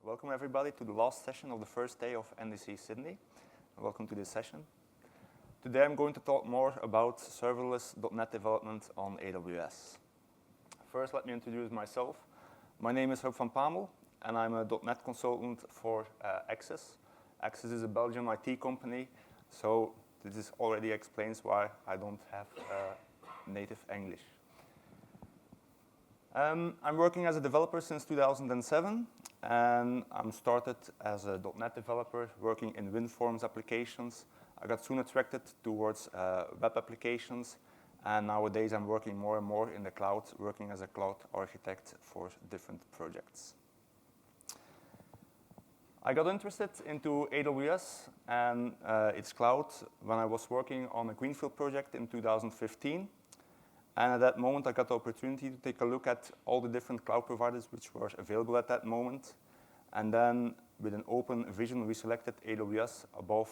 Welcome everybody to the last session of the first day of NDC Sydney. Welcome to this session. Today I'm going to talk more about serverless .NET development on AWS. First, let me introduce myself. My name is van Pamel, and I'm a .NET consultant for Access. Access is a Belgian IT company, so this already explains why I don't have native English. I'm working as a developer since 2007, and I'm started as a .NET developer working in WinForms applications. I got soon attracted towards web applications, and nowadays I'm working more and more in the cloud, working as a cloud architect for different projects. I got interested into AWS and its cloud when I was working on a greenfield project in 2015. And at that moment, I got the opportunity to take a look at all the different cloud providers which were available at that moment. And then, with an open vision, we selected AWS above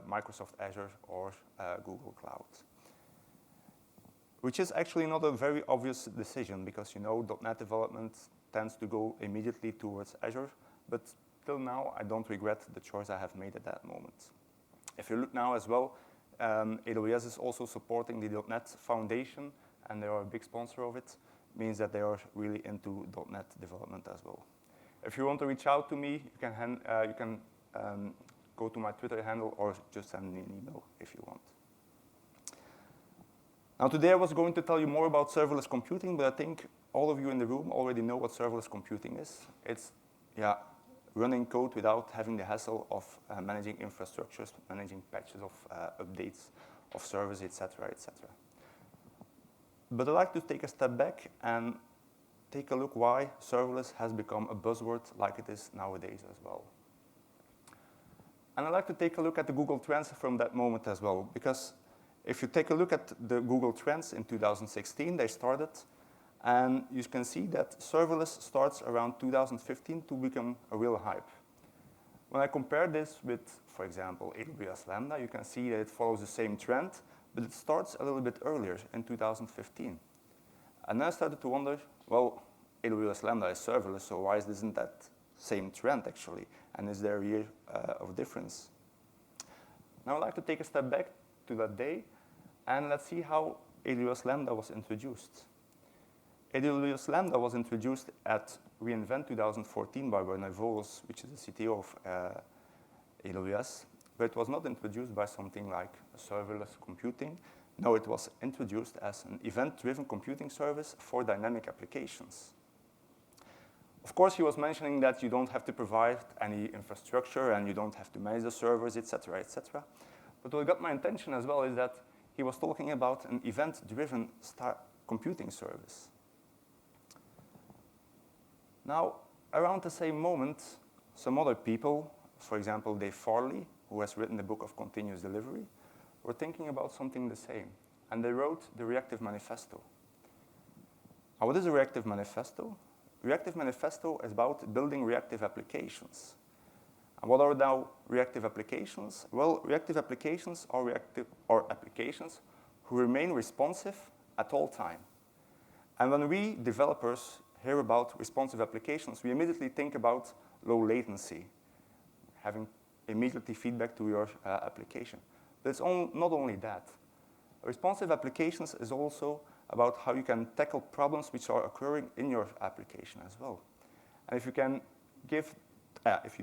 Microsoft Azure or Google Cloud. Which is actually not a very obvious decision, because you know .NET development tends to go immediately towards Azure. But till now, I don't regret the choice I have made at that moment. If you look now as well, AWS is also supporting the .NET Foundation, and they are a big sponsor of it. Means that they are really into .NET development as well. If you want to reach out to me, you can go to my Twitter handle or just send me an email if you want. Now today I was going to tell you more about serverless computing, but I think all of you in the room already know what serverless computing is. It's running code without having the hassle of managing infrastructures, managing patches of updates of servers, etc., etc. But I'd like to take a step back and take a look why serverless has become a buzzword like it is nowadays as well. And I'd like to take a look at the Google Trends from that moment as well, because if you take a look at the Google Trends in 2016, they started, and you can see that serverless starts around 2015 to become a real hype. When I compare this with, for example, AWS Lambda, you can see that it follows the same trend, but it starts a little bit earlier in 2015. And then I started to wonder, well, AWS Lambda is serverless, so why isn't that same trend actually? And is there a year of difference? Now I'd like to take a step back to that day, and let's see how AWS Lambda was introduced. AWS Lambda was introduced at reInvent 2014 by Werner Volos, which is the CTO of AWS. But it was not introduced by something like serverless computing. No, it was introduced as an event-driven computing service for dynamic applications. Of course, he was mentioning that you don't have to provide any infrastructure and you don't have to manage the servers, etc., etc. But what got my attention as well is that he was talking about an event-driven computing service. Now, around the same moment, some other people, for example, Dave Farley, who has written the book of continuous delivery, were thinking about something the same. And they wrote the Reactive manifesto. Now, what is a Reactive manifesto? Reactive manifesto is about building reactive applications. And what are now reactive applications? Well, reactive applications are applications who remain responsive at all time. And when we developers hear about responsive applications, we immediately think about low latency, having immediately feedback to your application. But it's not only that. Responsive applications is also about how you can tackle problems which are occurring in your application as well. And if you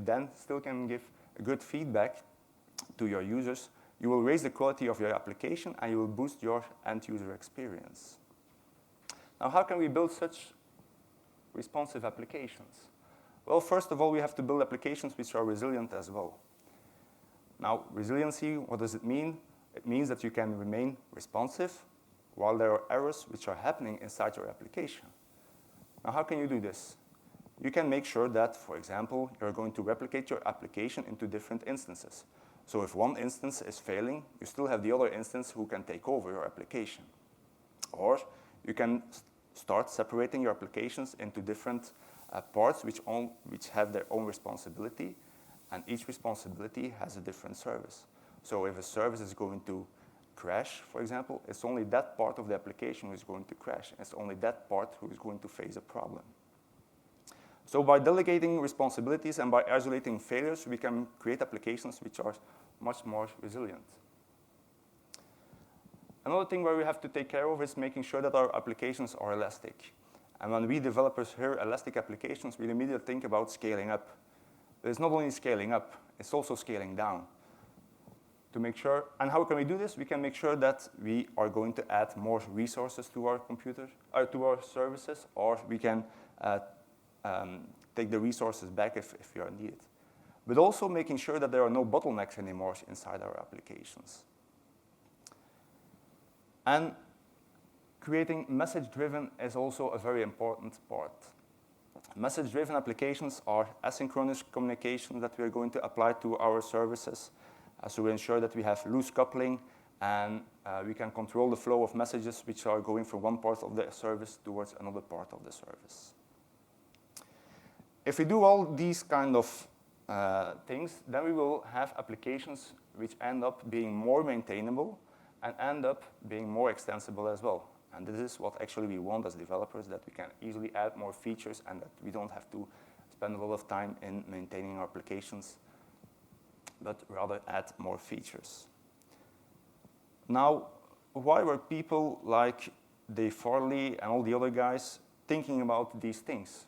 then still can give good feedback to your users, you will raise the quality of your application and you will boost your end user experience. Now, how can we build such responsive applications? Well, first of all, we have to build applications which are resilient as well. Now, resiliency, what does it mean? It means that you can remain responsive while there are errors which are happening inside your application. Now, how can you do this? You can make sure that, for example, you're going to replicate your application into different instances. So if one instance is failing, you still have the other instance who can take over your application. Or you can start separating your applications into different parts which have their own responsibility, and each responsibility has a different service. So if a service is going to crash, for example, it's only that part of the application who is going to crash. It's only that part who is going to face a problem. So by delegating responsibilities and by isolating failures, we can create applications which are much more resilient. Another thing where we have to take care of is making sure that our applications are elastic. And when we developers hear elastic applications, we immediately think about scaling up. But it's not only scaling up, it's also scaling down. To make sure, and how can we do this? We can make sure that we are going to add more resources to our computer, to our services, or we can take the resources back if we are needed. But also making sure that there are no bottlenecks anymore inside our applications. And creating message-driven is also a very important part. Message-driven applications are asynchronous communication that we are going to apply to our services. So we ensure that we have loose coupling and we can control the flow of messages which are going from one part of the service towards another part of the service. If we do all these kind of things, then we will have applications which end up being more maintainable and end up being more extensible as well. And this is what actually we want as developers, that we can easily add more features and that we don't have to spend a lot of time in maintaining our applications, but rather add more features. Now, why were people like Dave Farley and all the other guys thinking about these things?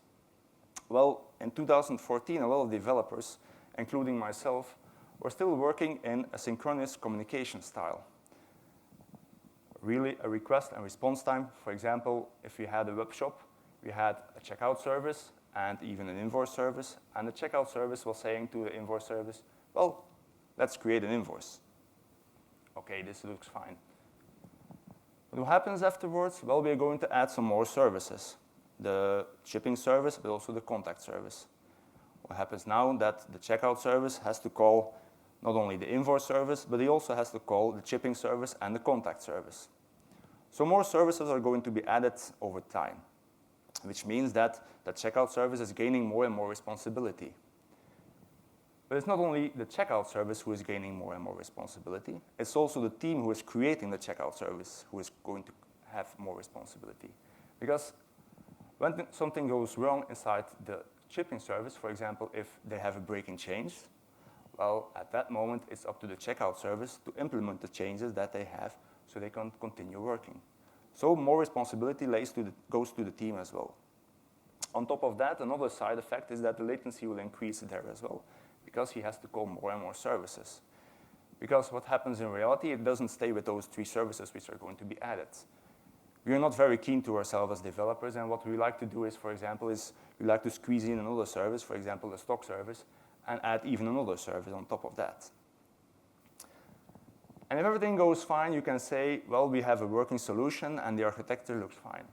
Well, in 2014, a lot of developers, including myself, were still working in a synchronous communication style. Really, a request and response time. For example, if we had a web shop, we had a checkout service and even an invoice service, and the checkout service was saying to the invoice service, well, let's create an invoice. Okay, this looks fine. But what happens afterwards? Well, we're going to add some more services. The shipping service, but also the contact service. What happens now that the checkout service has to call not only the invoice service, but he also has to call the shipping service and the contact service. So more services are going to be added over time, which means that the checkout service is gaining more and more responsibility. But it's not only the checkout service who is gaining more and more responsibility, it's also the team who is creating the checkout service who is going to have more responsibility. Because when something goes wrong inside the shipping service, for example, if they have a breaking change, well, at that moment, it's up to the checkout service to implement the changes that they have so they can continue working. So more responsibility goes to the team as well. On top of that, another side effect is that the latency will increase there as well, because he has to call more and more services. Because what happens in reality, it doesn't stay with those 3 services which are going to be added. We are not very keen to ourselves as developers, and what we like to do is, for example, we like to squeeze in another service, for example, the stock service, and add even another service on top of that. And if everything goes fine, you can say, well, we have a working solution and the architecture looks fine.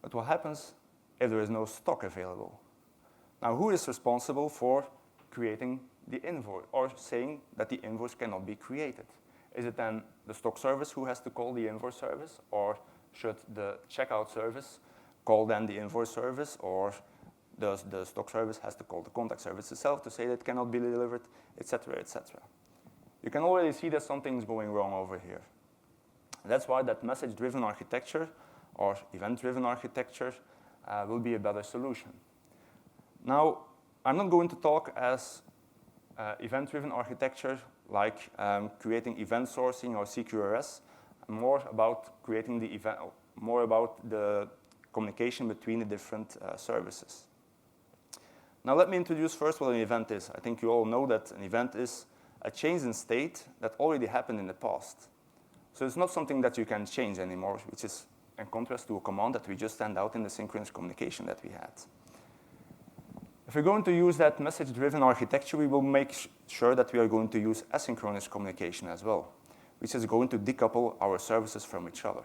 But what happens if there is no stock available? Now, who is responsible for creating the invoice or saying that the invoice cannot be created? Is it then the stock service who has to call the invoice service, or should the checkout service call then the invoice service, or does the stock service has to call the contact service itself to say that it cannot be delivered, etc., etc. You can already see that something's going wrong over here. That's why that message-driven architecture or event-driven architecture will be a better solution. Now, I'm not going to talk as event-driven architecture like creating event sourcing or CQRS, more about creating the event, more about the communication between the different services. Now let me introduce first what an event is. I think you all know that an event is a change in state that already happened in the past. So it's not something that you can change anymore, which is in contrast to a command that we just send out in the synchronous communication that we had. If we're going to use that message-driven architecture, we will make sure that we are going to use asynchronous communication as well, which is going to decouple our services from each other.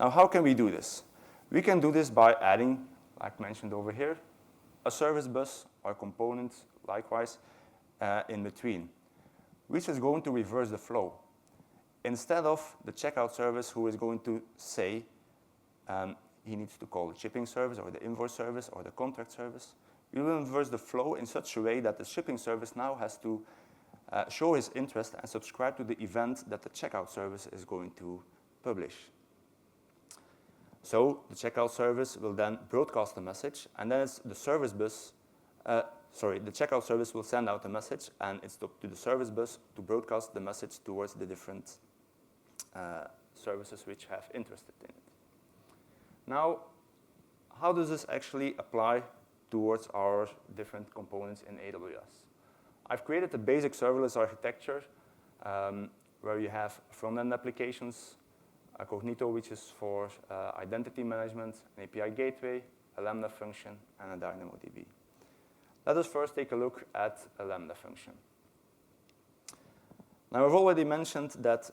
Now, how can we do this? We can do this by adding, like mentioned over here, a service bus or components, likewise, in between, which is going to reverse the flow. Instead of the checkout service who is going to say he needs to call the shipping service or the invoice service or the contract service, we will reverse the flow in such a way that the shipping service now has to show his interest and subscribe to the event that the checkout service is going to publish. So the checkout service will then broadcast a message, and then it's the service bus, the checkout service will send out a message, and it's up to the service bus to broadcast the message towards the different services which have interested in it. Now, how does this actually apply towards our different components in AWS? I've created a basic serverless architecture where you have front-end applications, a Cognito, which is for identity management, an API gateway, a Lambda function, and a DynamoDB. Let us first take a look at a Lambda function. Now, I've already mentioned that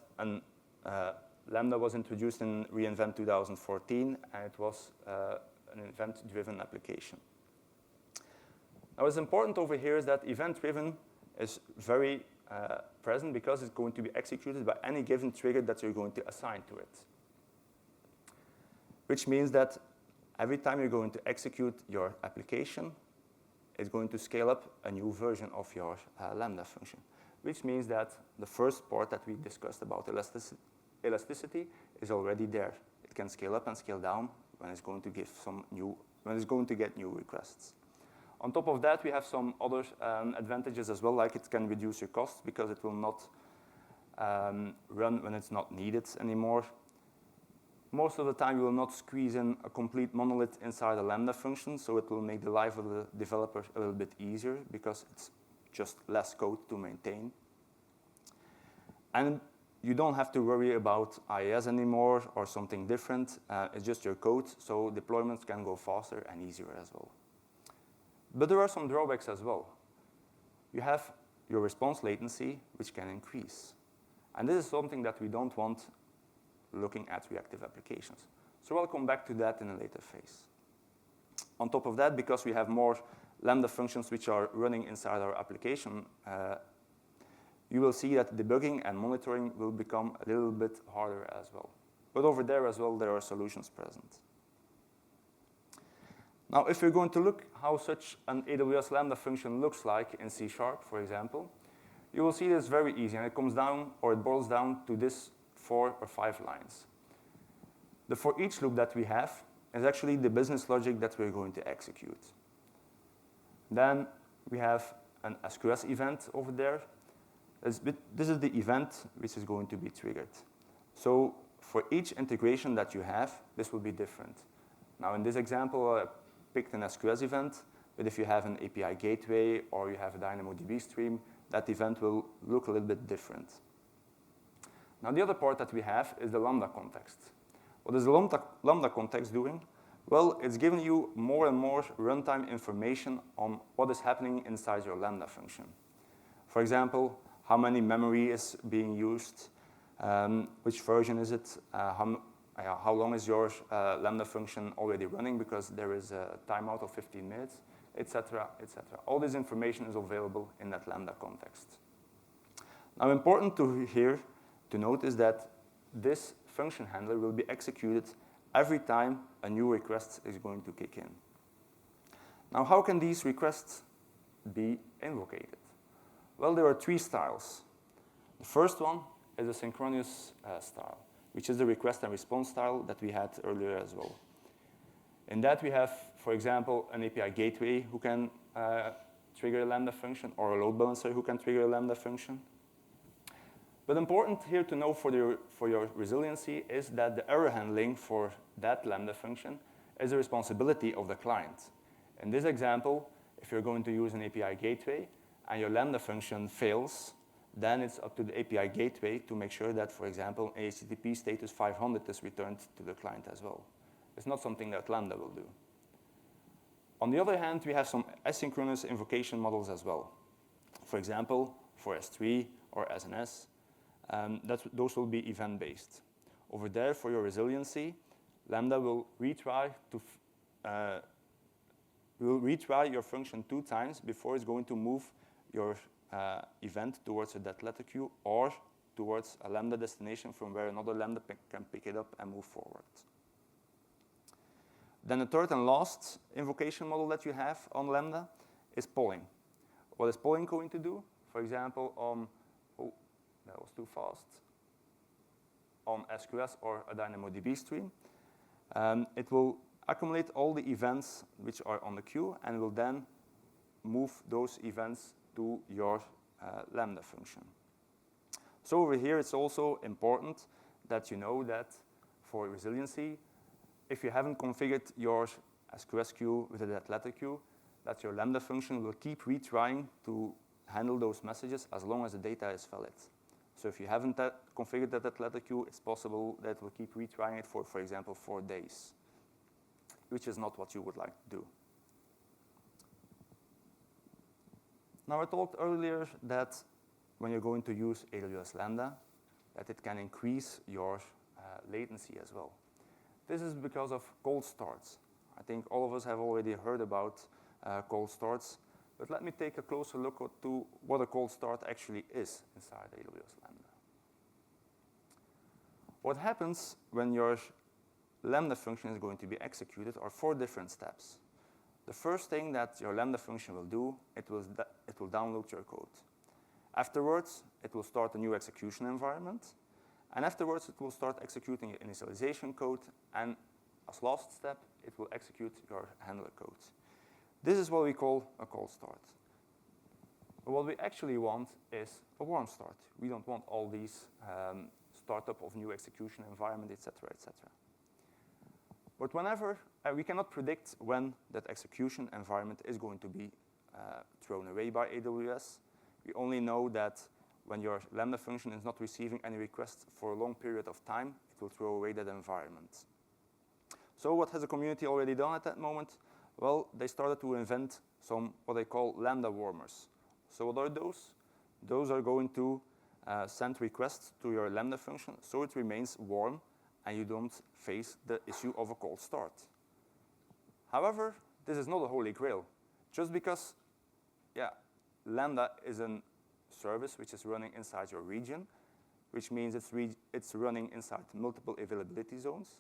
Lambda was introduced in reInvent 2014, and it was an event-driven application. Now, what's important over here is that event-driven is very present because it's going to be executed by any given trigger that you're going to assign to it. Which means that every time you're going to execute your application, it's going to scale up a new version of your Lambda function. Which means that the first part that we discussed about elasticity is already there. It can scale up and scale down when it's going to get new requests. On top of that, we have some other advantages as well, like it can reduce your costs because it will not run when it's not needed anymore. Most of the time, you will not squeeze in a complete monolith inside a Lambda function, so it will make the life of the developer a little bit easier because it's just less code to maintain. And you don't have to worry about IaaS anymore or something different. It's just your code, so deployments can go faster and easier as well. But there are some drawbacks as well. You have your response latency, which can increase. And this is something that we don't want looking at reactive applications. So I'll come back to that in a later phase. On top of that, because we have more Lambda functions which are running inside our application, you will see that debugging and monitoring will become a little bit harder as well. But over there as well, there are solutions present. Now, if we're going to look how such an AWS Lambda function looks like in C#, for example, you will see this very easy, and it comes down, or it boils down to this 4 or 5 lines. The for each loop that we have is actually the business logic that we're going to execute. Then we have an SQS event over there. This is the event which is going to be triggered. So for each integration that you have, this will be different. Now, in this example, I picked an SQS event, but if you have an API gateway or you have a DynamoDB stream, that event will look a little bit different. Now, the other part that we have is the Lambda context. What is the Lambda context doing? Well, it's giving you more and more runtime information on what is happening inside your Lambda function. For example, how many memory is being used, which version is it, how long is your Lambda function already running because there is a timeout of 15 minutes, etc., etc. All this information is available in that Lambda context. Now, important to note is that this function handler will be executed every time a new request is going to kick in. Now, how can these requests be invocated? Well, there are 3 styles. The first one is a synchronous style, which is the request and response style that we had earlier as well. In that, we have, for example, an API gateway who can trigger a Lambda function, or a load balancer who can trigger a Lambda function. But important here to know for your resiliency is that the error handling for that Lambda function is the responsibility of the client. In this example, if you're going to use an API gateway and your Lambda function fails, then it's up to the API gateway to make sure that, for example, HTTP status 500 is returned to the client as well. It's not something that Lambda will do. On the other hand, we have some asynchronous invocation models as well. For example, for S3 or SNS, those will be event-based. Over there, for your resiliency, Lambda will retry your function 2 times before it's going to move your event towards a dead letter queue or towards a Lambda destination from where another Lambda can pick it up and move forward. Then the third and last invocation model that you have on Lambda is polling. What is polling going to do? For example, that was too fast. On SQS or a DynamoDB stream, It will accumulate all the events which are on the queue and will then move those events to your Lambda function. So over here, it's also important that you know that for resiliency, if you haven't configured your SQS queue with a dead letter queue, that your Lambda function will keep retrying to handle those messages as long as the data is valid. So if you haven't configured that dead letter queue, it's possible that it will keep retrying it for example, 4 days, which is not what you would like to do. Now, I talked earlier that when you're going to use AWS Lambda, that it can increase your latency as well. This is because of cold starts. I think all of us have already heard about cold starts, but let me take a closer look at what a cold start actually is inside AWS Lambda. What happens when your Lambda function is going to be executed are 4 different steps. The first thing that your Lambda function will do, it will download your code. Afterwards, it will start a new execution environment. And afterwards, it will start executing your initialization code. And as last step, it will execute your handler code. This is what we call a cold start. But what we actually want is a warm start. We don't want all these startup of new execution environment, et cetera, et cetera. But whenever, we cannot predict when that execution environment is going to be thrown away by AWS. We only know that when your Lambda function is not receiving any requests for a long period of time, it will throw away that environment. So what has the community already done at that moment? Well, they started to invent some what they call Lambda warmers. So what are those? Those are going to send requests to your Lambda function so it remains warm and you don't face the issue of a cold start. However, this is not a holy grail. Just because, Lambda is a service which is running inside your region, which means it's running inside multiple availability zones,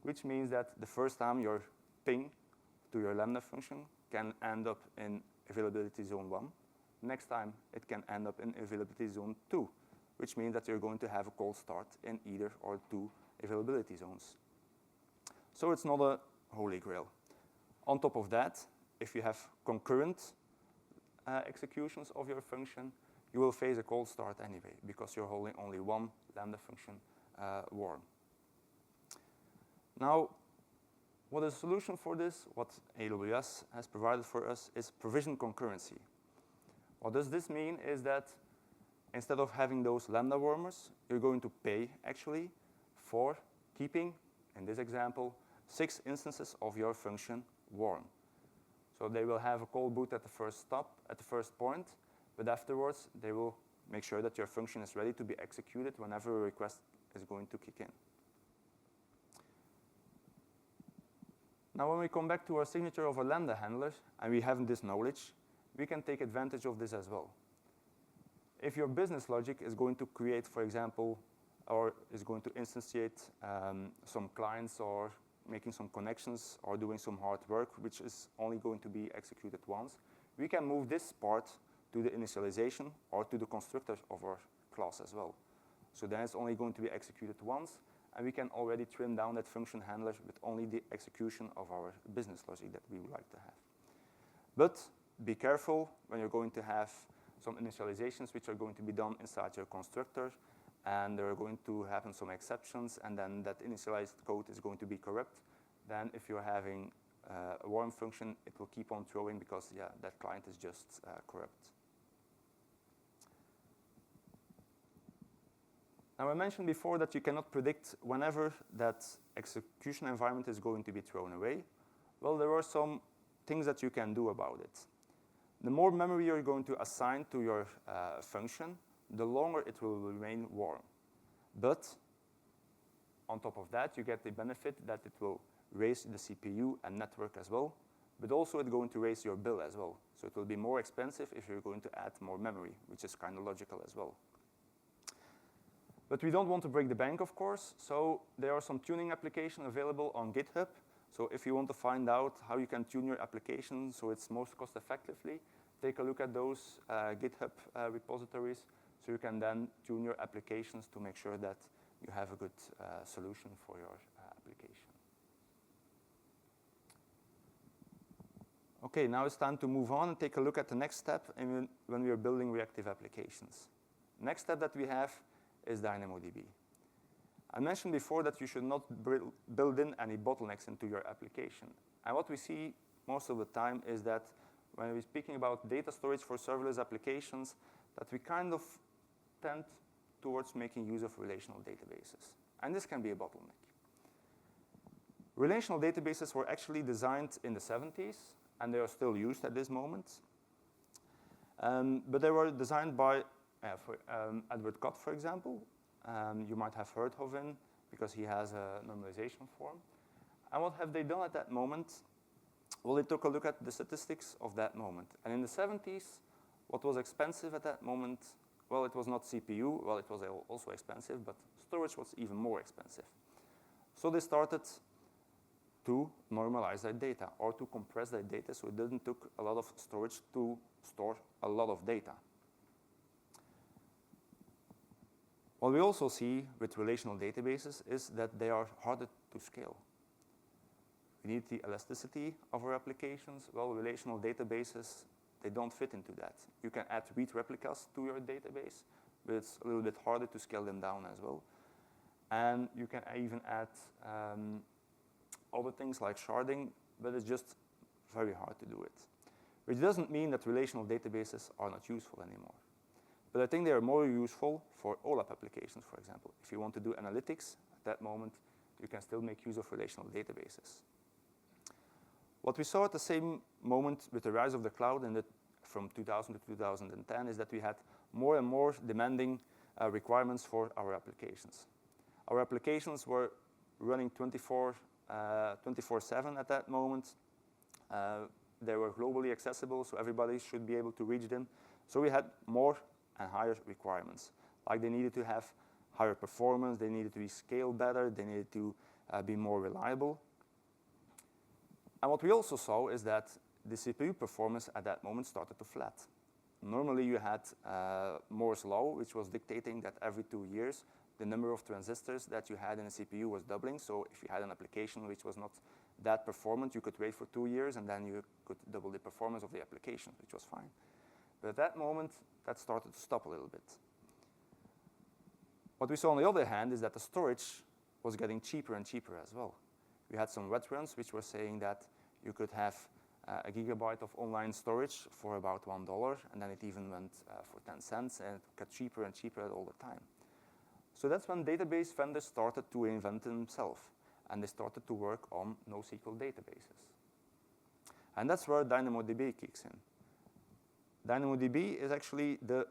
which means that the first time your ping to your Lambda function can end up in availability zone 1. Next time, it can end up in availability zone 2, which means that you're going to have a cold start in either or 2 availability zones. So it's not a holy grail. On top of that, if you have concurrent executions of your function, you will face a cold start anyway, because you're holding only one Lambda function warm. Now, what is the solution for this? What AWS has provided for us is provision concurrency. What does this mean is that instead of having those Lambda warmers, you're going to pay, actually, for keeping, in this example, 6 instances of your function warm. So they will have a cold boot at the first stop, at the first point, but afterwards, they will make sure that your function is ready to be executed whenever a request is going to kick in. Now, when we come back to our signature of a Lambda handler, and we have this knowledge, we can take advantage of this as well. If your business logic is going to create, for example, or is going to instantiate some clients or making some connections or doing some hard work, which is only going to be executed once, we can move this part to the initialization or to the constructor of our class as well. So then it's only going to be executed once, and we can already trim down that function handler with only the execution of our business logic that we would like to have. But be careful when you're going to have some initializations which are going to be done inside your constructor, and there are going to happen some exceptions, and then that initialized code is going to be corrupt. Then if you're having a warm function, it will keep on throwing because, that client is just corrupt. Now, I mentioned before that you cannot predict whenever that execution environment is going to be thrown away. Well, there are some things that you can do about it. The more memory you're going to assign to your function, the longer it will remain warm. But on top of that, you get the benefit that it will raise the CPU and network as well, but also it's going to raise your bill as well. So it will be more expensive if you're going to add more memory, which is kind of logical as well. But we don't want to break the bank, of course, so there are some tuning applications available on GitHub. So if you want to find out how you can tune your application so it's most cost effectively, take a look at those GitHub repositories so you can then tune your applications to make sure that you have a good solution for your application. Okay, now it's time to move on and take a look at the next step when we are building reactive applications. Next step that we have is DynamoDB. I mentioned before that you should not build in any bottlenecks into your application. And what we see most of the time is that when we're speaking about data storage for serverless applications, that we kind of tend towards making use of relational databases. And this can be a bottleneck. Relational databases were actually designed in the 70s, and they are still used at this moment. But they were designed by Edward Cott, for example. You might have heard of him because he has a normalization form. And what have they done at that moment? Well, they took a look at the statistics of that moment. And in the 70s, what was expensive at that moment? Well, it was not CPU. Well, it was also expensive, but storage was even more expensive. So they started to normalize that data or to compress that data so it didn't take a lot of storage to store a lot of data. What we also see with relational databases is that they are harder to scale. We need the elasticity of our applications. Well, relational databases, they don't fit into that. You can add read replicas to your database, but it's a little bit harder to scale them down as well. And you can even add other things like sharding, but it's just very hard to do it. Which doesn't mean that relational databases are not useful anymore. But I think they are more useful for OLAP applications, for example. If you want to do analytics at that moment, you can still make use of relational databases. What we saw at the same moment with the rise of the cloud from 2000 to 2010 is that we had more and more demanding requirements for our applications. Our applications were running 24/7 at that moment. They were globally accessible, so everybody should be able to reach them. So we had more and higher requirements. Like they needed to have higher performance, they needed to be scaled better, they needed to be more reliable. And what we also saw is that the CPU performance at that moment started to flat. Normally you had Moore's law, which was dictating that every 2 years, the number of transistors that you had in a CPU was doubling. So if you had an application which was not that performant, you could wait for 2 years, and then you could double the performance of the application, which was fine. But at that moment, that started to stop a little bit. What we saw on the other hand is that the storage was getting cheaper and cheaper as well. We had some wet runs which were saying that you could have a gigabyte of online storage for about $1, and then it even went for 10 cents, and it got cheaper and cheaper all the time. So that's when database vendors started to invent themselves, and they started to work on NoSQL databases. And that's where DynamoDB kicks in. DynamoDB is actually the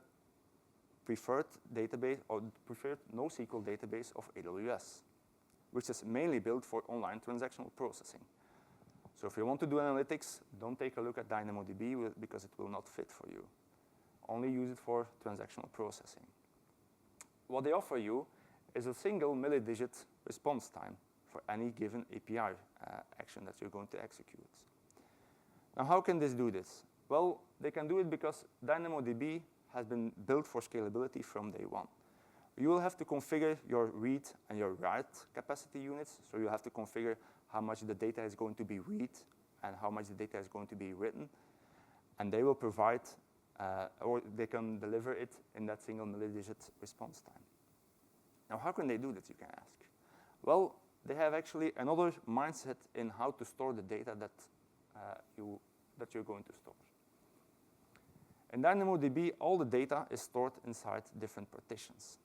preferred database or preferred NoSQL database of AWS, which is mainly built for online transactional processing. So if you want to do analytics, don't take a look at DynamoDB because it will not fit for you. Only use it for transactional processing. What they offer you is a single milli-digit response time for any given API action that you're going to execute. Now, how can this do this? Well, they can do it because DynamoDB has been built for scalability from day one. You will have to configure your read and your write capacity units. So you have to configure how much the data is going to be read and how much the data is going to be written. And they will provide, or they can deliver it in that single milli-digit response time. Now, how can they do that, you can ask? Well, they have actually another mindset in how to store the data that you're going to store. In DynamoDB, all the data is stored inside different partitions.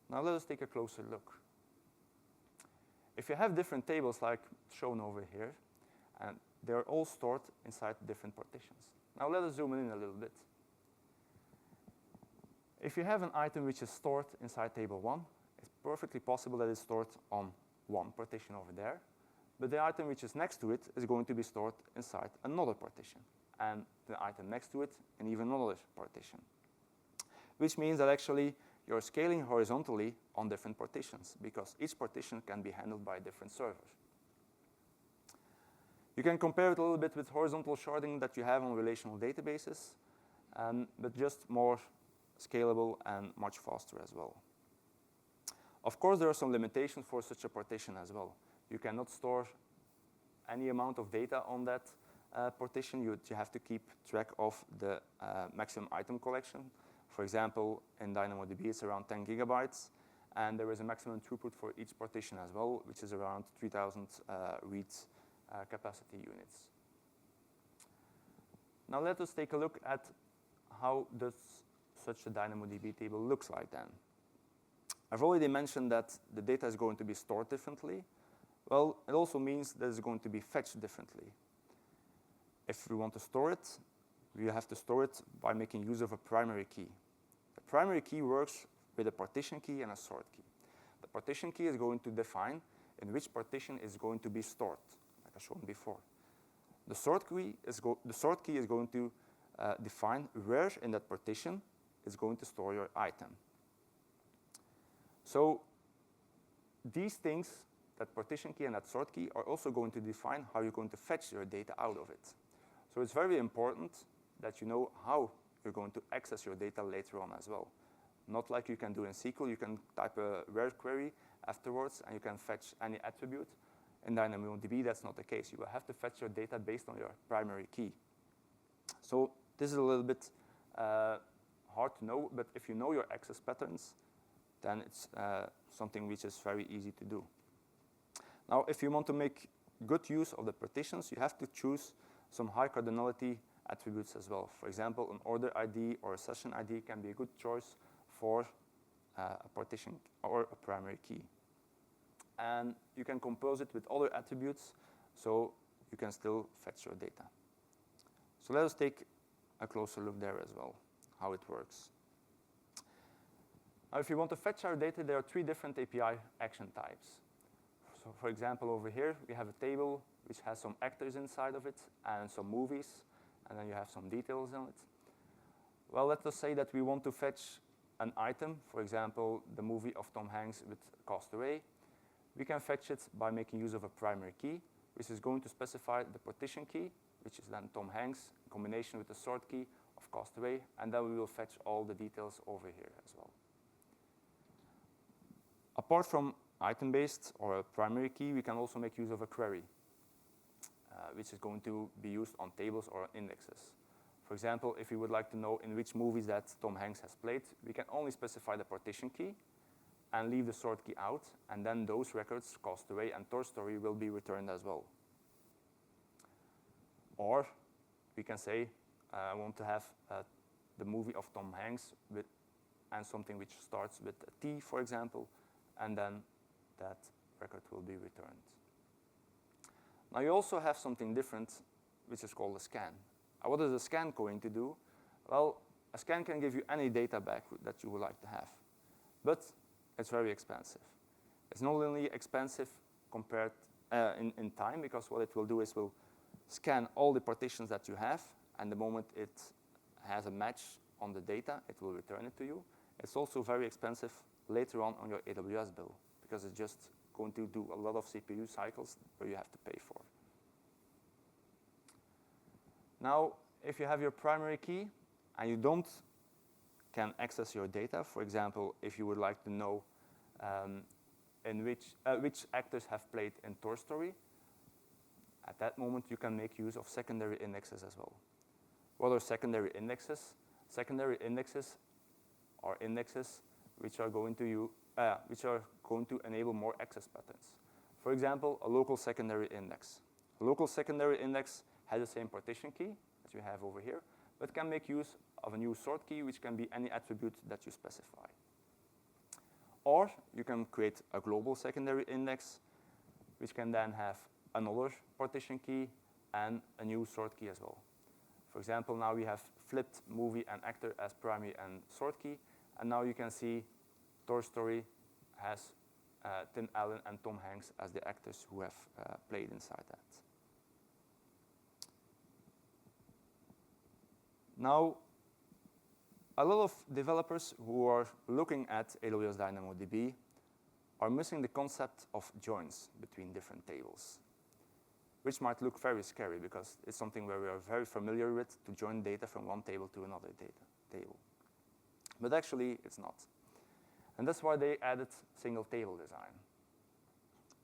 Now let us take a closer look. If you have different tables like shown over here, and they're all stored inside different partitions. Now let us zoom in a little bit. If you have an item which is stored inside table 1, it's perfectly possible that it's stored on one partition over there, but the item which is next to it is going to be stored inside another partition, and the item next to it in even another partition. Which means that actually you're scaling horizontally on different partitions because each partition can be handled by a different server. You can compare it a little bit with horizontal sharding that you have on relational databases, but just more scalable and much faster as well. Of course, there are some limitations for such a partition as well. You cannot store any amount of data on that partition, you have to keep track of the maximum item collection. For example, in DynamoDB, it's around 10 gigabytes. And there is a maximum throughput for each partition as well, which is around 3,000 read capacity units. Now let us take a look at how does such a DynamoDB table looks like then. I've already mentioned that the data is going to be stored differently. Well, it also means that it's going to be fetched differently. If we want to store it, we have to store it by making use of a primary key. The primary key works with a partition key and a sort key. The partition key is going to define in which partition is going to be stored, like I showed before. The sort key is going to define where in that partition is going to store your item. So these things, that partition key and that sort key, are also going to define how you're going to fetch your data out of it. So it's very important that you know how you're going to access your data later on as well. Not like you can do in SQL, you can type a where query afterwards and you can fetch any attribute. In DynamoDB, that's not the case. You will have to fetch your data based on your primary key. So this is a little bit hard to know, but if you know your access patterns, then it's something which is very easy to do. Now, if you want to make good use of the partitions, you have to choose some high cardinality attributes as well. For example, an order ID or a session ID can be a good choice for a partition or a primary key. And you can compose it with other attributes, so you can still fetch your data. So let us take a closer look there as well, how it works. Now, if you want to fetch our data, there are 3 different API action types. So for example, over here, we have a table which has some actors inside of it and some movies, and then you have some details on it. Well, let us say that we want to fetch an item, for example, the movie of Tom Hanks with Castaway. We can fetch it by making use of a primary key, which is going to specify the partition key, which is then Tom Hanks, in combination with the sort key of Castaway, and then we will fetch all the details over here as well. Apart from item-based or a primary key, we can also make use of a query, which is going to be used on tables or indexes. For example, if we would like to know in which movies that Tom Hanks has played, we can only specify the partition key and leave the sort key out, and then those records, Castaway and Toy Story, will be returned as well. Or we can say, I want to have the movie of Tom Hanks and something which starts with a T, for example, and then that record will be returned. Now you also have something different, which is called a scan. What is a scan going to do? Well, a scan can give you any data back that you would like to have, but it's very expensive. It's not only expensive compared in time, because what it will do is will scan all the partitions that you have, and the moment it has a match on the data, it will return it to you. It's also very expensive later on your AWS bill, because it's just going to do a lot of CPU cycles where you have to pay for. Now, if you have your primary key and you can access your data, for example, if you would like to know in which actors have played in Toy Story, at that moment you can make use of secondary indexes as well. What are secondary indexes? Secondary indexes are indexes which are going to enable more access patterns. For example, a local secondary index. A local secondary index has the same partition key as you have over here, but can make use of a new sort key, which can be any attribute that you specify. Or you can create a global secondary index, which can then have another partition key and a new sort key as well. For example, now we have flipped movie and actor as primary and sort key, and now you can see Toy Story has Tim Allen and Tom Hanks as the actors who have played inside that. Now, a lot of developers who are looking at AWS DynamoDB are missing the concept of joins between different tables, which might look very scary because it's something where we are very familiar with, to join data from one table to another table. But actually, it's not. And that's why they added single table design.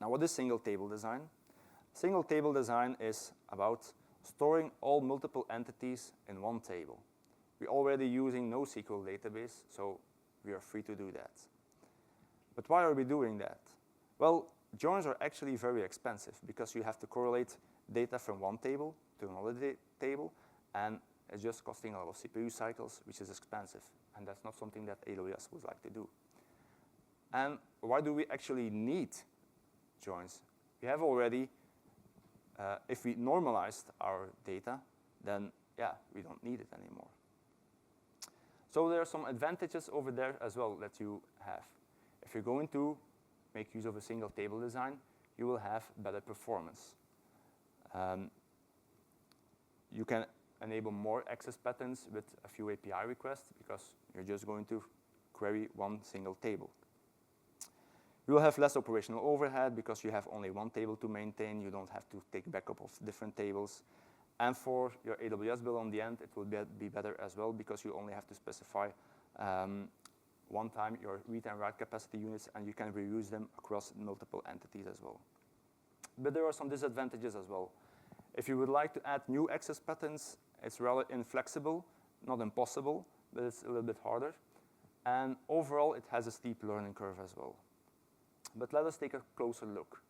Now, what is single table design? Single table design is about storing all multiple entities in one table. We're already using NoSQL database, so we are free to do that. But why are we doing that? Well, joins are actually very expensive because you have to correlate data from one table to another table, and it's just costing a lot of CPU cycles, which is expensive, and that's not something that AWS would like to do. And why do we actually need joins? We have already, if we normalized our data, then yeah, we don't need it anymore. So there are some advantages over there as well that you have. If you're going to make use of a single table design, you will have better performance. You can enable more access patterns with a few API requests because you're just going to query one single table. You will have less operational overhead because you have only one table to maintain. You don't have to take backup of different tables. And for your AWS bill on the end, it will be better as well because you only have to specify one time your read and write capacity units, and you can reuse them across multiple entities as well. But there are some disadvantages as well. If you would like to add new access patterns, it's rather inflexible, not impossible, but it's a little bit harder. And overall, it has a steep learning curve as well. But let us take a closer look.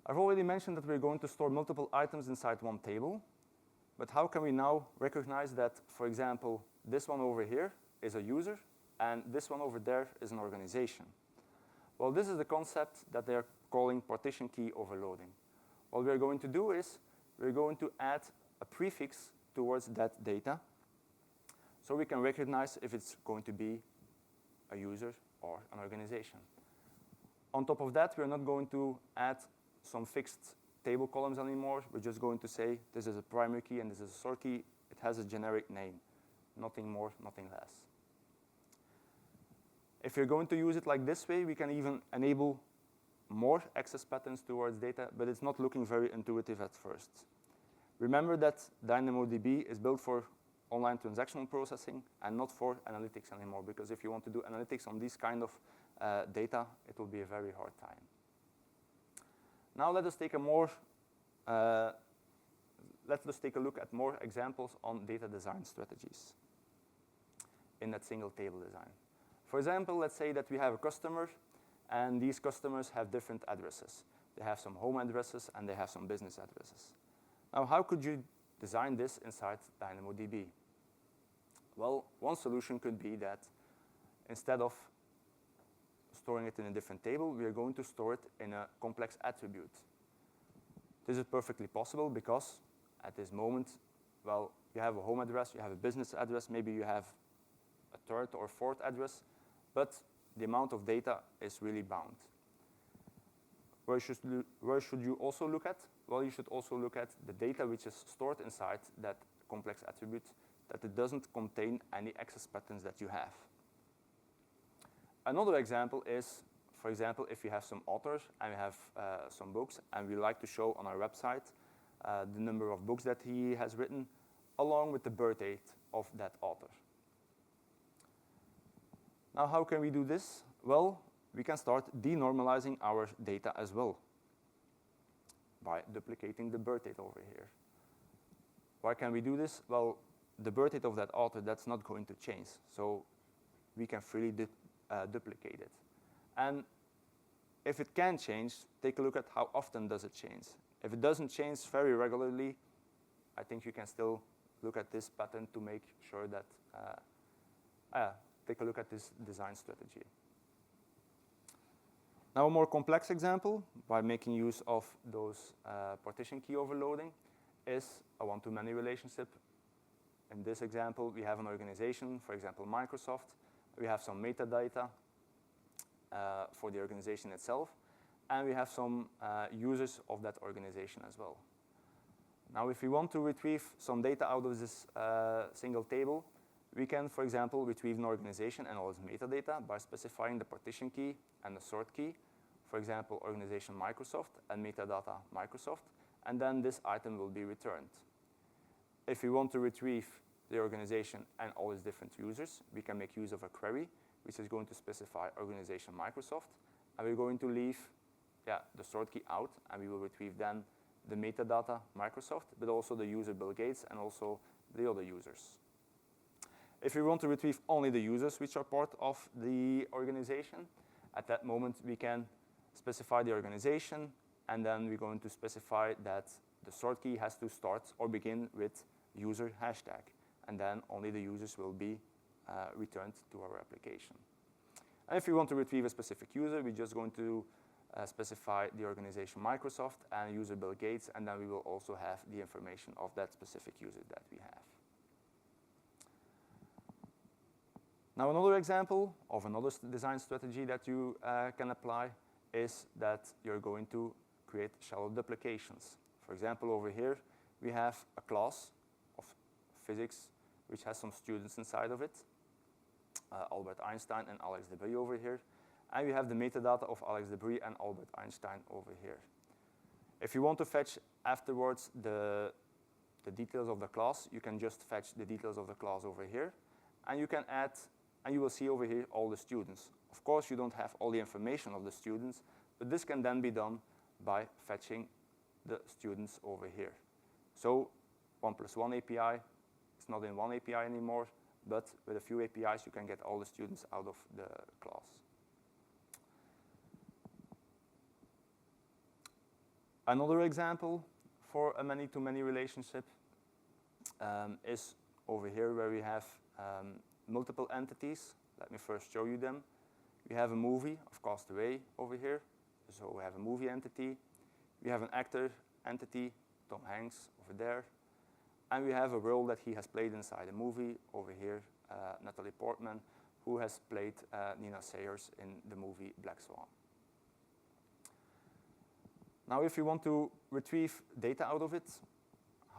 I've already mentioned that we're going to store multiple items inside one table. But how can we now recognize that, for example, this one over here is a user, and this one over there is an organization? Well, this is the concept that they're calling partition key overloading. What we're going to do is we're going to add a prefix towards that data so we can recognize if it's going to be a user or an organization. On top of that, we're not going to add some fixed table columns anymore. We're just going to say this is a primary key and this is a sort key. It has a generic name. Nothing more, nothing less. If you're going to use it like this way, we can even enable more access patterns towards data, but it's not looking very intuitive at first. Remember that DynamoDB is built for online transactional processing and not for analytics anymore, because if you want to do analytics on these kind of data, it will be a very hard time. Now let us take a look at more examples on data design strategies in that single table design. For example, let's say that we have a customer, and these customers have different addresses. They have some home addresses, and they have some business addresses. Now, how could you design this inside DynamoDB? Well, one solution could be that instead of storing it in a different table, we are going to store it in a complex attribute. This is perfectly possible because at this moment, well, you have a home address, you have a business address, maybe you have a third or fourth address, but the amount of data is really bound. Where should you also look at? Well, you should also look at the data which is stored inside that complex attribute, that it doesn't contain any access patterns that you have. Another example is, for example, if you have some authors and we have some books and we like to show on our website the number of books that he has written, along with the birth date of that author. Now, how can we do this? Well, we can start denormalizing our data as well by duplicating the birth date over here. Why can we do this? Well, the birth date of that author, that's not going to change. So we can freely duplicate it. And if it can change, take a look at how often does it change. If it doesn't change very regularly, I think you can still look at this pattern to make sure that, take a look at this design strategy. Now, a more complex example, by making use of those partition key overloading, is a one-to-many relationship. In this example, we have an organization, for example, Microsoft. We have some metadata for the organization itself, and we have some users of that organization as well. Now, if we want to retrieve some data out of this single table, we can, for example, retrieve an organization and all its metadata by specifying the partition key and the sort key. For example, organization Microsoft and metadata Microsoft, and then this item will be returned. If we want to retrieve the organization and all its different users, we can make use of a query, which is going to specify organization Microsoft, and we're going to leave the sort key out, and we will retrieve then the metadata Microsoft, but also the user Bill Gates and also the other users. If we want to retrieve only the users which are part of the organization, at that moment we can specify the organization, and then we're going to specify that the sort key has to start or begin with user hashtag, and then only the users will be returned to our application. And if we want to retrieve a specific user, we're just going to specify the organization Microsoft and user Bill Gates, and then we will also have the information of that specific user that we have. Now, another example of another design strategy that you can apply is that you're going to create shallow duplications. For example, over here, we have a class of physics which has some students inside of it, Albert Einstein and Alex Debris over here. And we have the metadata of Alex Debris and Albert Einstein over here. If you want to fetch afterwards the details of the class, you can just fetch the details of the class over here. And you can add, and you will see over here all the students. Of course, you don't have all the information of the students, but this can then be done by fetching the students over here. So 1+1 API is not in one API anymore, but with a few APIs, you can get all the students out of the class. Another example for a many-to-many relationship is over here where we have multiple entities. Let me first show you them. We have a movie of Castaway over here. So we have a movie entity. We have an actor entity, Tom Hanks, over there. And we have a role that he has played inside a movie over here, Natalie Portman, who has played Nina Sayers in the movie Black Swan. Now, if you want to retrieve data out of it,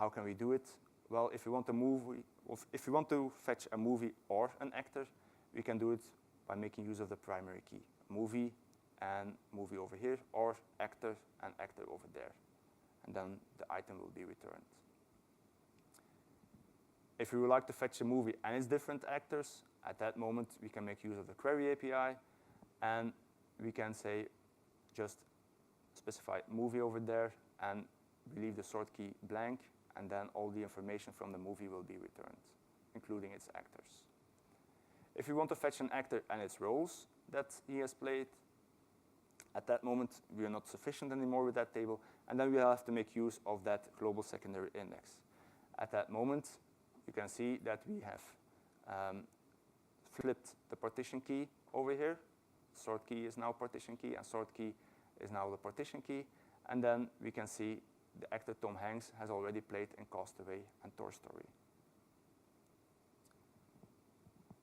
how can we do it? Well, if you want to fetch a movie or an actor, we can do it by making use of the primary key. Movie and movie over here, or actor and actor over there. And then the item will be returned. If we would like to fetch a movie and its different actors, at that moment we can make use of the query API, and we can say just specify movie over there and we leave the sort key blank, and then all the information from the movie will be returned, including its actors. If we want to fetch an actor and its roles that he has played, at that moment we are not sufficient anymore with that table, and then we have to make use of that global secondary index. At that moment, you can see that we have flipped the partition key over here. Sort key is now partition key, and sort key is now the partition key. And then we can see the actor Tom Hanks has already played in Castaway and Toy Story.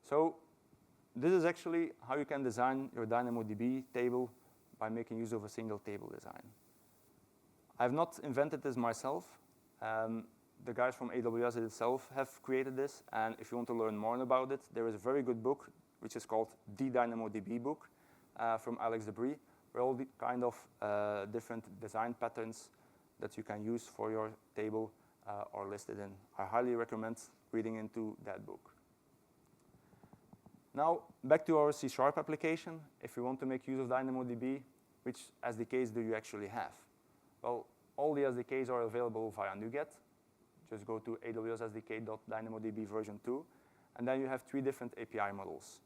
So this is actually how you can design your DynamoDB table by making use of a single table design. I've not invented this myself. The guys from AWS itself have created this, and if you want to learn more about it, there is a very good book, which is called the DynamoDB book from Alex Debris, where all the kind of different design patterns that you can use for your table are listed in. I highly recommend reading into that book. Now, back to our C# application. If you want to make use of DynamoDB, which SDKs do you actually have? Well, all the SDKs are available via NuGet. Just go to AWS SDK.DynamoDB version 2, and then you have 3 different API models.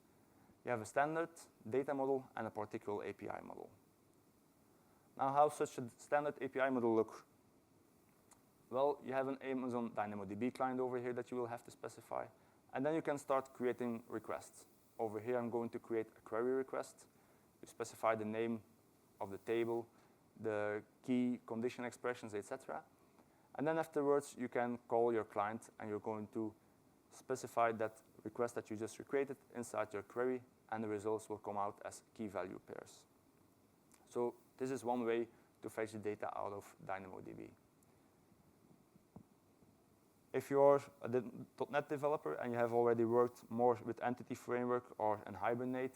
You have a standard, data model, and a PartiQL API model. Now, how such a standard API model look? Well, you have an Amazon DynamoDB client over here that you will have to specify, and then you can start creating requests. Over here, I'm going to create a query request. You specify the name of the table, the key, condition expressions, etc. And then afterwards, you can call your client, and you're going to specify that request that you just created inside your query, and the results will come out as key value pairs. So this is one way to fetch the data out of DynamoDB. If you're a .NET developer and you have already worked more with Entity Framework or in Hibernate,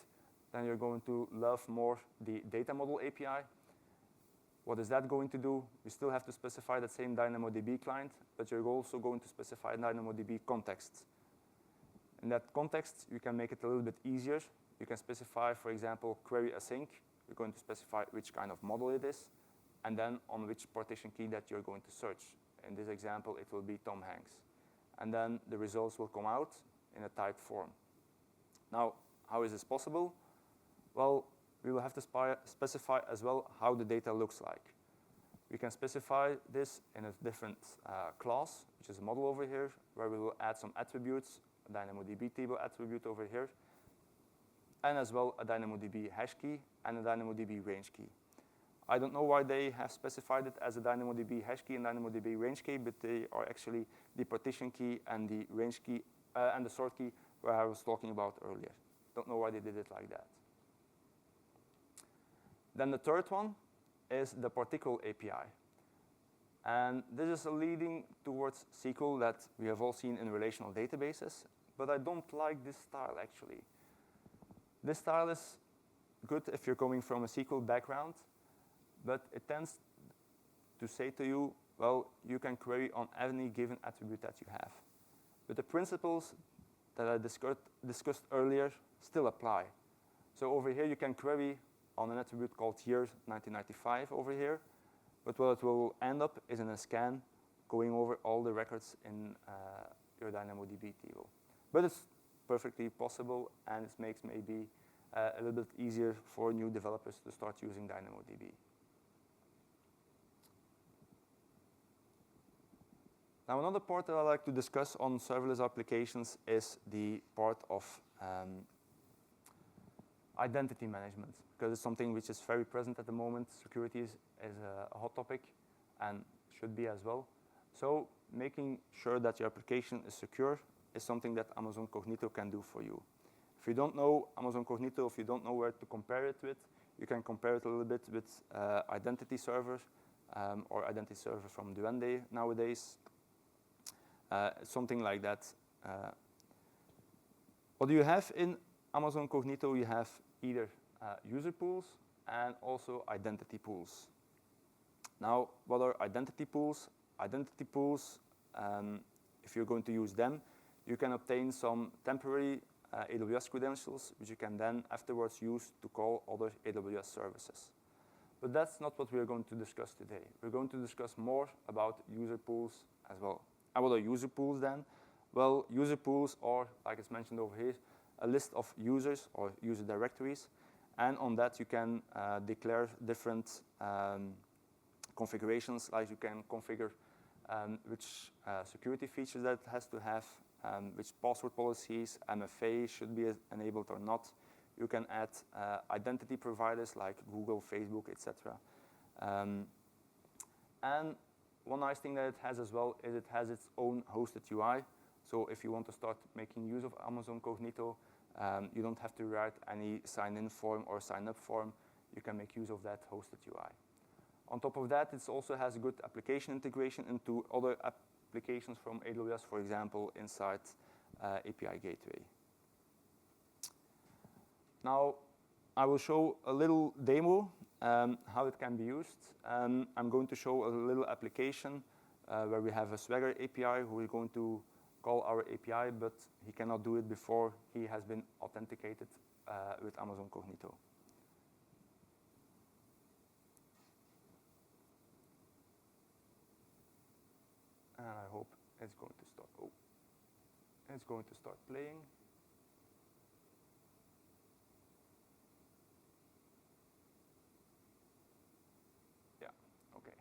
then you're going to love more the data model API. What is that going to do? You still have to specify that same DynamoDB client, but you're also going to specify DynamoDB context. In that context, you can make it a little bit easier. You can specify, for example, query async. You're going to specify which kind of model it is. and then on which partition key that you're going to search. In this example, it will be Tom Hanks. And then the results will come out in a typed form. Now, how is this possible? Well, we will have to specify as well how the data looks like. We can specify this in a different class, which is a model over here, where we will add some attributes, a DynamoDB table attribute over here, and as well a DynamoDB hash key and a DynamoDB range key. I don't know why they have specified it as a DynamoDB hash key and DynamoDB range key, but they are actually the partition key and the range key and the sort key where I was talking about earlier. Don't know why they did it like that. Then the third one is the PartiQL API. And this is leading towards SQL that we have all seen in relational databases, but I don't like this style actually. This style is good if you're coming from a SQL background, but it tends to say to you, well, you can query on any given attribute that you have. But the principles that I discussed earlier still apply. So over here, you can query on an attribute called year 1995 over here, but what it will end up is in a scan going over all the records in your DynamoDB table. But it's perfectly possible, and it makes maybe a little bit easier for new developers to start using DynamoDB. Now, another part that I like to discuss on serverless applications is the part of identity management, because it's something which is very present at the moment. Security is a hot topic and should be as well. So making sure that your application is secure is something that Amazon Cognito can do for you. If you don't know Amazon Cognito, if you don't know where to compare it with, you can compare it a little bit with Identity Server or Identity Server from Duende nowadays. Something like that. What do you have in Amazon Cognito? You have either user pools and also identity pools. Now, what are identity pools? Identity pools, if you're going to use them, you can obtain some temporary AWS credentials, which you can then afterwards use to call other AWS services. But that's not what we're going to discuss today. We're going to discuss more about user pools as well. And what are user pools then? Well, user pools are, like it's mentioned over here, a list of users or user directories. And on that, you can declare different configurations, like you can configure which security features that it has to have, which password policies, MFA should be enabled or not. You can add identity providers like Google, Facebook, etc. And one nice thing that it has as well is it has its own hosted UI. So if you want to start making use of Amazon Cognito, you don't have to write any sign-in form or sign-up form. You can make use of that hosted UI. On top of that, it also has good application integration into other applications from AWS, for example, inside API Gateway. Now, I will show a little demo how it can be used. I'm going to show a little application where we have a Swagger API who is going to call our API, but he cannot do it before he has been authenticated with Amazon Cognito. And I hope it's going to start. Oh, it's going to start playing. Yeah, okay.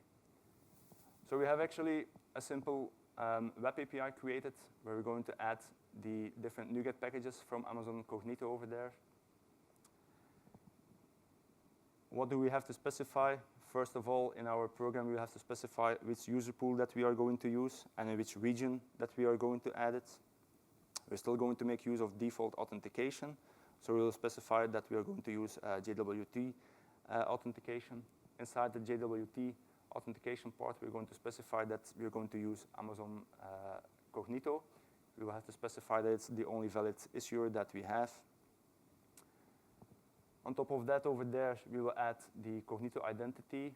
So we have actually a simple web API created where we're going to add the different NuGet packages from Amazon Cognito over there. What do we have to specify? First of all, in our program, we have to specify which user pool that we are going to use and in which region that we are going to add it. We're still going to make use of default authentication. So we'll specify that we are going to use JWT authentication. Inside the JWT authentication part, we're going to specify that we're going to use Amazon Cognito. We will have to specify that it's the only valid issuer that we have. On top of that, over there, we will add the Cognito identity.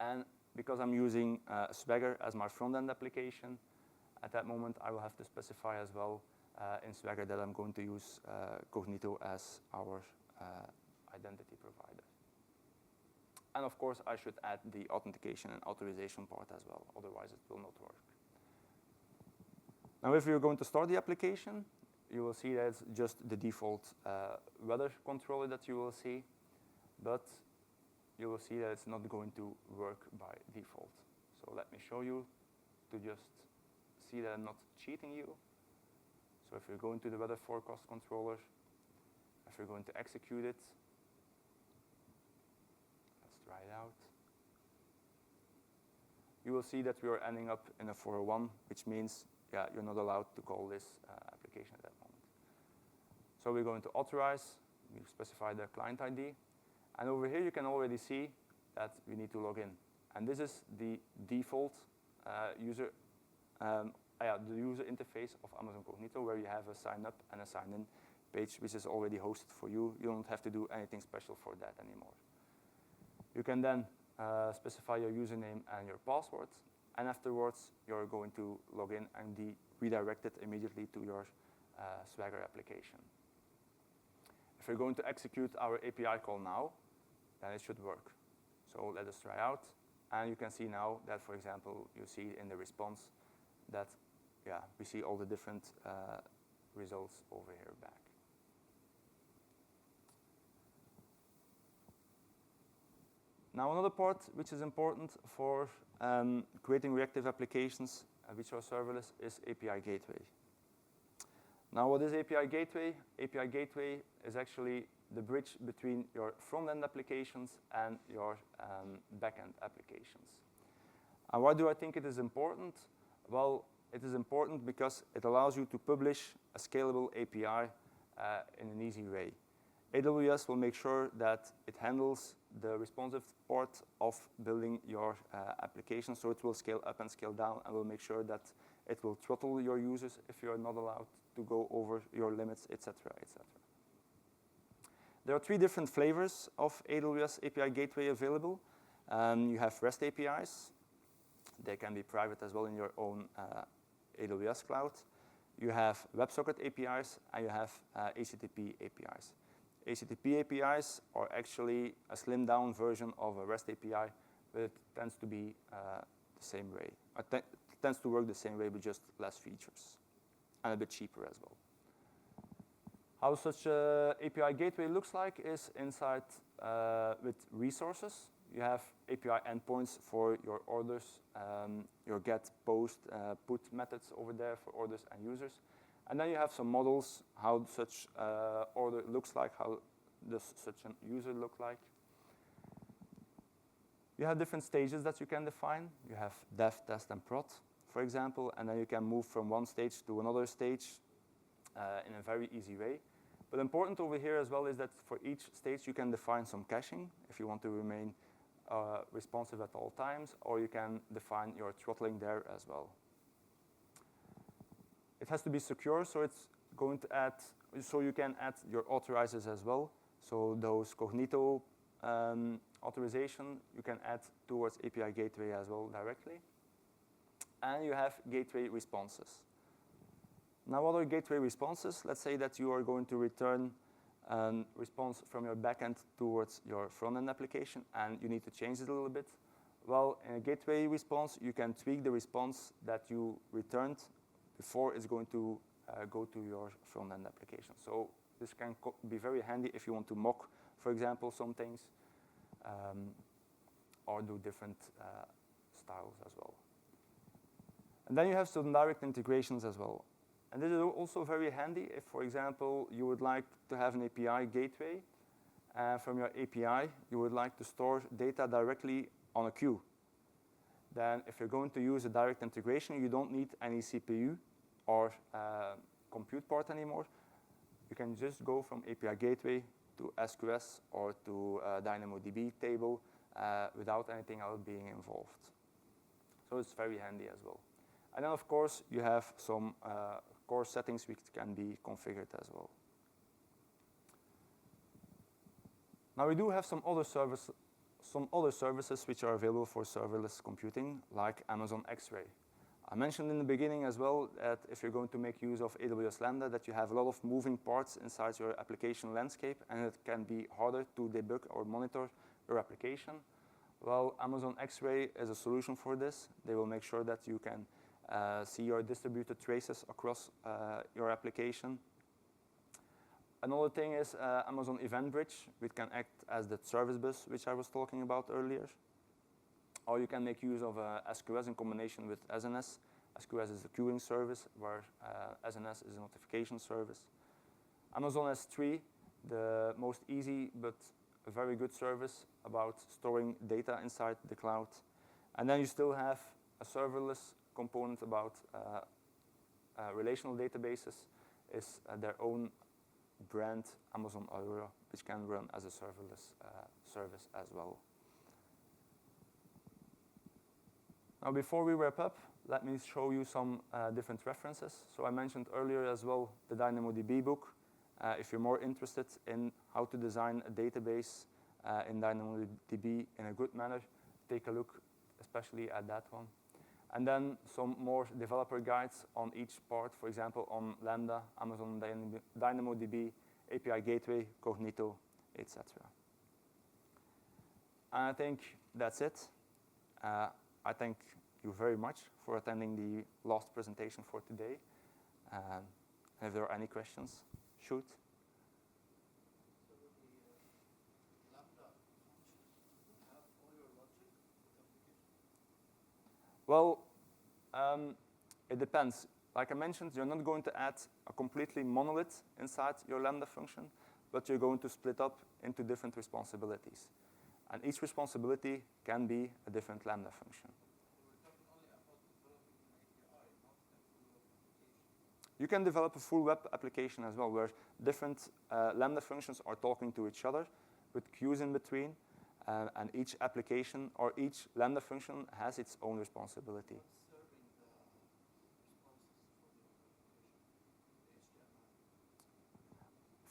And because I'm using Swagger as my front-end application, at that moment, I will have to specify as well in Swagger that I'm going to use Cognito as our identity provider. And of course, I should add the authentication and authorization part as well. Otherwise, it will not work. Now, if you're going to start the application, you will see that it's just the default weather controller that you will see. But you will see that it's not going to work by default. So let me show you to just see that I'm not cheating you. So if you're going to the weather forecast controller, if you're going to execute it, let's try it out. You will see that we are ending up in a 401, which means you're not allowed to call this application at that moment. So we're going to authorize. We specify the client ID. And over here, you can already see that we need to log in. And this is the default user interface of Amazon Cognito, where you have a sign up and a sign in page, which is already hosted for you. You don't have to do anything special for that anymore. You can then specify your username and your password. And afterwards, you're going to log in and be redirected immediately to your Swagger application. If we're going to execute our API call now, then it should work. So let us try out. And you can see now that, for example, you see in the response that, we see all the different results over here back. Now, another part which is important for creating reactive applications which are serverless is API Gateway. Now, what is API Gateway? API Gateway is actually the bridge between your front-end applications and your back-end applications. And why do I think it is important? Well, it is important because it allows you to publish a scalable API in an easy way. AWS will make sure that it handles the responsive part of building your application, so it will scale up and scale down, and will make sure that it will throttle your users if you're not allowed to go over your limits, etc., etc. There are 3 different flavors of AWS API Gateway available. You have REST APIs. They can be private as well in your own AWS cloud. You have WebSocket APIs, and you have HTTP APIs. HTTP APIs are actually a slimmed-down version of a REST API, but it tends to be the same way. It tends to work the same way, but just less features, and a bit cheaper as well. How such an API gateway looks like is inside with resources. You have API endpoints for your orders, your get, post, put methods over there for orders and users. And then you have some models, how such order looks like, how does such a user look like. You have different stages that you can define. You have dev, test, and prod, for example, and then you can move from one stage to another stage in a very easy way. But important over here as well is that for each stage you can define some caching if you want to remain responsive at all times, or you can define your throttling there as well. It has to be secure, so it's going to add, so you can add your authorizers as well. So those Cognito authorization you can add towards API Gateway as well directly. And you have gateway responses. Now, what are gateway responses? Let's say that you are going to return a response from your backend towards your front-end application, and you need to change it a little bit. Well, in a gateway response, you can tweak the response that you returned before it's going to go to your front-end application. So this can be very handy if you want to mock, for example, some things, or do different styles as well. And then you have some direct integrations as well. And this is also very handy if, for example, you would like to have an API gateway. From your API, you would like to store data directly on a queue. Then if you're going to use a direct integration, you don't need any CPU or compute part anymore. You can just go from API gateway to SQS or to DynamoDB table without anything else being involved. So it's very handy as well. And then, of course, you have some core settings which can be configured as well. Now, we do have some other services which are available for serverless computing, like Amazon X-Ray. I mentioned in the beginning as well that if you're going to make use of AWS Lambda, that you have a lot of moving parts inside your application landscape, and it can be harder to debug or monitor your application. Well, Amazon X-Ray is a solution for this. They will make sure that you can see your distributed traces across your application. Another thing is Amazon Event Bridge, which can act as the service bus, which I was talking about earlier. Or you can make use of SQS in combination with SNS. SQS is the queuing service, where SNS is a notification service. Amazon S3, the most easy but a very good service about storing data inside the cloud. And then you still have a serverless component about relational databases, is their own brand, Amazon Azure, which can run as a serverless service as well. Now, before we wrap up, let me show you some different references. So I mentioned earlier as well the DynamoDB book. If you're more interested in how to design a database in DynamoDB in a good manner, take a look especially at that one. And then some more developer guides on each part, for example, on Lambda, Amazon DynamoDB, API Gateway, Cognito, etc. And I think that's it. I thank you very much for attending the last presentation for today. And if there are any questions, shoot. So the Lambda functions have all your logic application? Well, it depends. Like I mentioned, you're not going to add a completely monolith inside your Lambda function, but you're going to split up into different responsibilities. And each responsibility can be a different Lambda function. We're talking only about developing an API, not a full application. You can develop a full web application as well, where different Lambda functions are talking to each other with queues in between, and each application or each Lambda function has its own responsibility. What's serving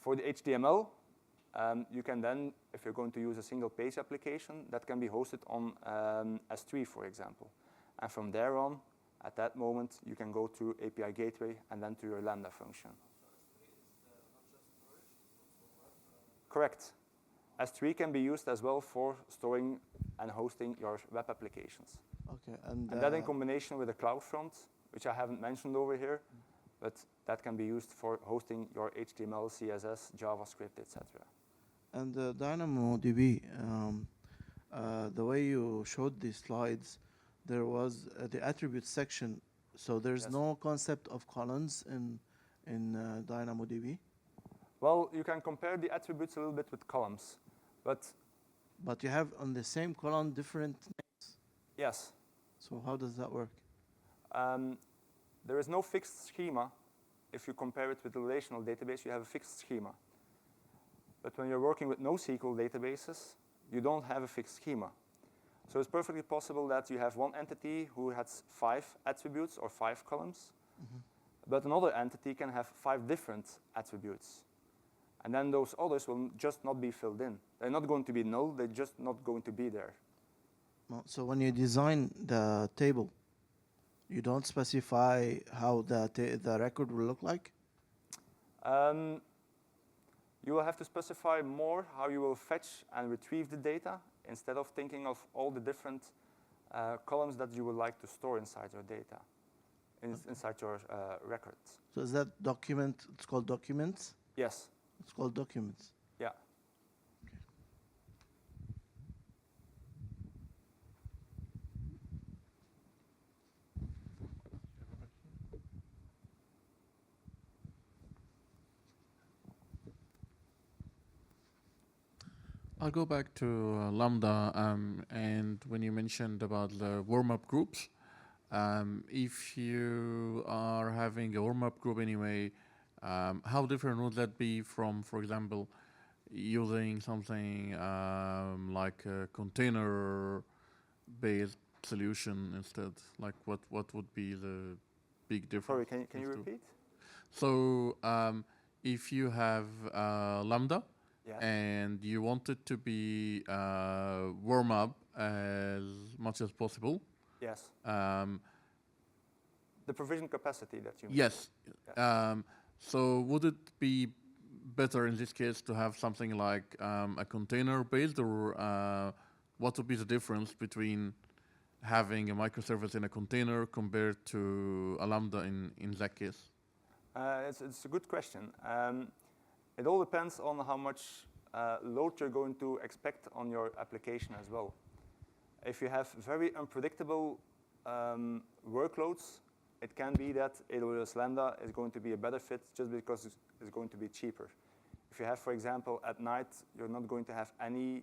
the responses for the application? For the HTML, you can then, if you're going to use a single page application, that can be hosted on S3, for example. And from there on, at that moment, you can go to API Gateway and then to your Lambda function. So S3 is not just storage, it's also web? Correct. S3 can be used as well for storing and hosting your web applications. Okay, And that in combination with the CloudFront, which I haven't mentioned over here, but that can be used for hosting your HTML, CSS, JavaScript, etc. and the DynamoDB, the way you showed these slides, there was the attribute section. So there's Yes. no concept of columns in DynamoDB, Well, you can compare the attributes a little bit with columns, but but you have on the same column different names. yes, So how does that work? there is no fixed schema. If you compare it with the relational database, you have a fixed schema. But when you're working with NoSQL databases, you don't have a fixed schema. So it's perfectly possible that you have one entity who has 5 attributes or 5 columns, but another entity can have 5 different attributes. And then those others will just not be filled in. They're not going to be null, they're just not going to be there. So when you design the table, you don't specify how the record will look like? You will have to specify more how you will fetch and retrieve the data instead of thinking of all the different columns that you would like to store inside your data, inside your records. So is that document, it's called documents? Yes. It's called documents. Yeah. Okay. I'll go back to Lambda, and when you mentioned about the warm-up groups, if you are having a warm-up group anyway, how different would that be from, for example, using something like a container-based solution instead? Like, what would be the big difference? Sorry, can you repeat? So if you have Lambda, Yeah. and you want it to be warm up as much as possible. Yes. The provision capacity that you Yes. Yeah. So would it be better in this case to have something like a container based or what would be the difference between having a microservice in a container compared to a Lambda in that case? It's a good question. It all depends on how much load you're going to expect on your application as well. If you have very unpredictable workloads, it can be that AWS Lambda is going to be a better fit just because it's going to be cheaper. If you have, for example, at night, you're not going to have any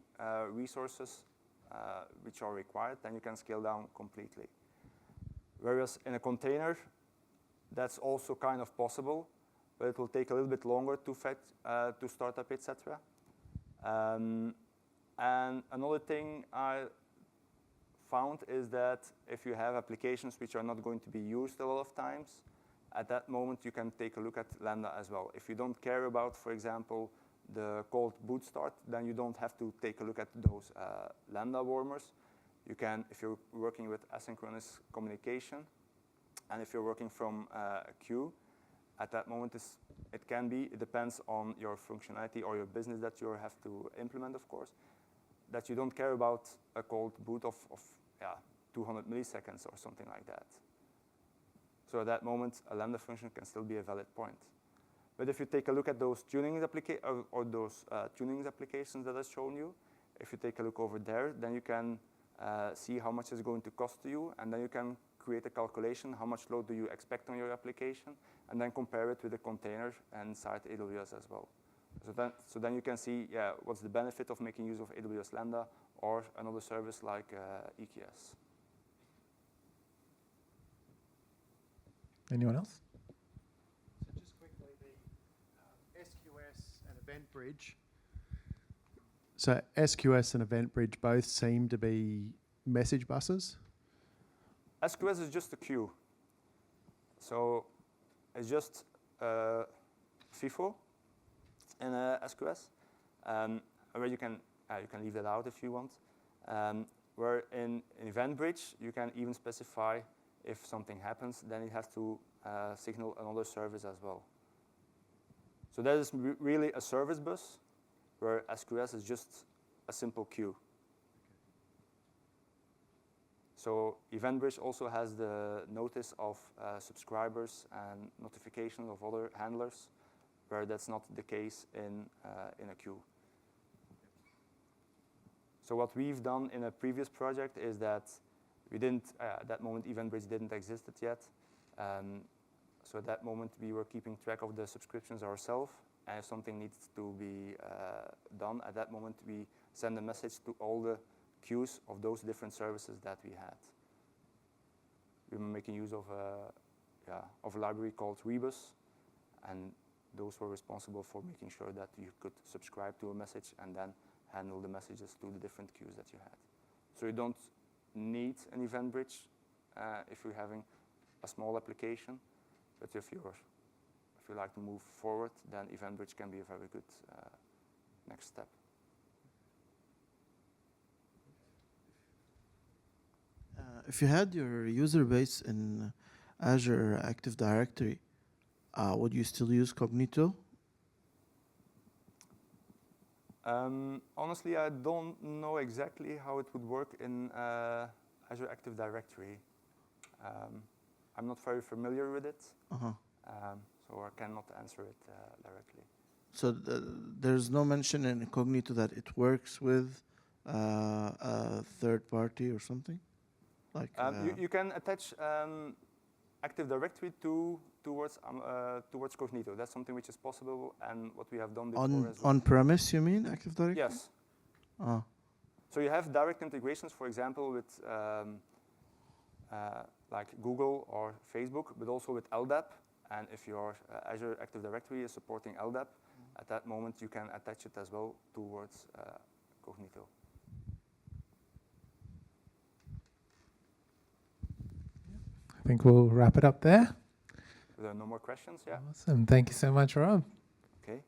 resources which are required, then you can scale down completely. Whereas in a container, that's also kind of possible, but it will take a little bit longer to start up, etc. And another thing I found is that if you have applications which are not going to be used a lot of times, at that moment you can take a look at Lambda as well. If you don't care about, for example, the cold boot start, then you don't have to take a look at those Lambda warmers. You can, if you're working with asynchronous communication, and if you're working from a queue, at that moment it depends on your functionality or your business that you have to implement, of course, that you don't care about a cold boot of 200 milliseconds or something like that. So at that moment, a Lambda function can still be a valid point. But if you take a look at those tunings applications that I've shown you, if you take a look over there, then you can see how much it's going to cost to you, and then you can create a calculation, how much load do you expect on your application, and then compare it with the container inside AWS as well. So then you can see, what's the benefit of making use of AWS Lambda or another service like EKS. Anyone else? So just quickly, the SQS and Event Bridge. So SQS and Event Bridge both seem to be message buses. SQS is just a queue. So it's just FIFO in SQS, where you can leave that out if you want. Where in Event Bridge, you can even specify if something happens, then it has to signal another service as well. So that is really a service bus, where SQS is just a simple queue. So Event Bridge also has the notice of subscribers and notifications of other handlers, where that's not the case in a queue. So what we've done in a previous project is that we didn't, at that moment, Event Bridge didn't exist yet. So at that moment, we were keeping track of the subscriptions ourselves. And if something needs to be done, at that moment, we send a message to all the queues of those different services that we had. We were making use of a library called Rebus, and those were responsible for making sure that you could subscribe to a message and then handle the messages to the different queues that you had. So you don't need an Event Bridge if you're having a small application, but if you like to move forward, then Event Bridge can be a very good next step. If you had your user base in Azure Active Directory, would you still use Cognito? Honestly, I don't know exactly how it would work in Azure Active Directory. I'm not very familiar with it, so I cannot answer it directly. So there's no mention in Cognito that it works with a third party or something? Like you can attach Active Directory towards Cognito. That's something which is possible, and what we have done before as well. On-premise, you mean, Active Directory? Yes. So you have direct integrations, for example, with like Google or Facebook, but also with LDAP. And if your Azure Active Directory is supporting LDAP, at that moment you can attach it as well towards Cognito. I think we'll wrap it up there. Are there no more questions? Yeah. Awesome. Thank you so much, Rob. Okay.